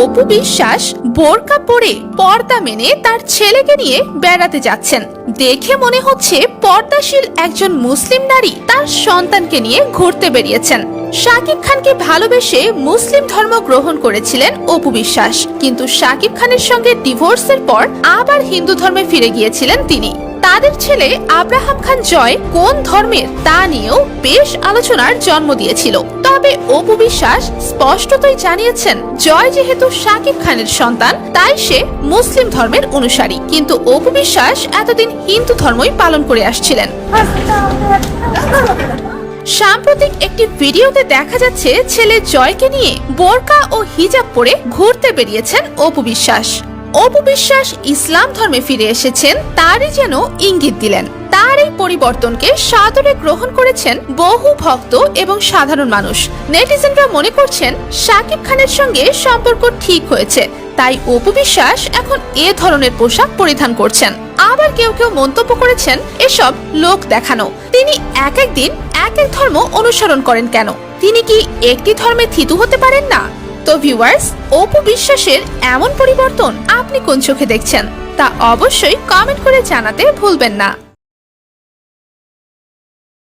অপু বিশ্বাস বোরকা পরে পর্দা মেনে তার ছেলেকে নিয়ে বেড়াতে যাচ্ছেন। দেখে মনে হচ্ছে পর্দাশীল একজন মুসলিম নারী তার সন্তানকে নিয়ে ঘুরতে বেরিয়েছেন। শাকিব খানকে ভালোবেসে মুসলিম ধর্ম গ্রহণ করেছিলেন অপু বিশ্বাস, কিন্তু শাকিব খানের সঙ্গে ডিভোর্সের পর আবার হিন্দু ধর্মে ফিরে গিয়েছিলেন তিনি। তাদের ছেলে আব্রাহাম খান জয় কোন ধর্মের তা নিয়েও বেশ আলোচনার জন্ম দিয়েছিল। তবে অপু বিশ্বাস স্পষ্টতই জানিয়েছেন, জয় যেহেতু শাকিব খানের সন্তান তাই সে মুসলিম ধর্মের অনুসারী, কিন্তু অপু বিশ্বাস এতদিন হিন্দু ধর্মই পালন করে আসছিলেন। সাম্প্রতিক একটি ভিডিওতে দেখা যাচ্ছে ছেলে জয়কে নিয়ে বোরকা ও হিজাব পরে ঘুরতে বেরিয়েছেন অপু বিশ্বাস। অপু বিশ্বাস ইসলাম ধর্মে ফিরে এসেছেন তারই যেন ইঙ্গিত দিলেন। তার এই পরিবর্তনকে সাদরে গ্রহণ করেছেন বহু ভক্ত এবং সাধারণ মানুষ। নেটিজেনরা মনে করছেন শাকিব খানের সঙ্গে সম্পর্ক ঠিক হয়েছে, তাই অপু বিশ্বাস এখন এ ধরনের পোশাক পরিধান করছেন। আবার কেউ কেউ মন্তব্য করেছেন এসব লোক দেখানো। তিনি এক এক দিন এক এক ধর্ম অনুসরণ করেন কেন? তিনি কি একটি ধর্মে থিতু হতে পারেন না? তো ভিউয়ার্স, অপু বিশ্বাসের এমন পরিবর্তন আপনি কোন চোখে দেখছেন তা অবশ্যই কমেন্ট করে জানাতে ভুলবেন না।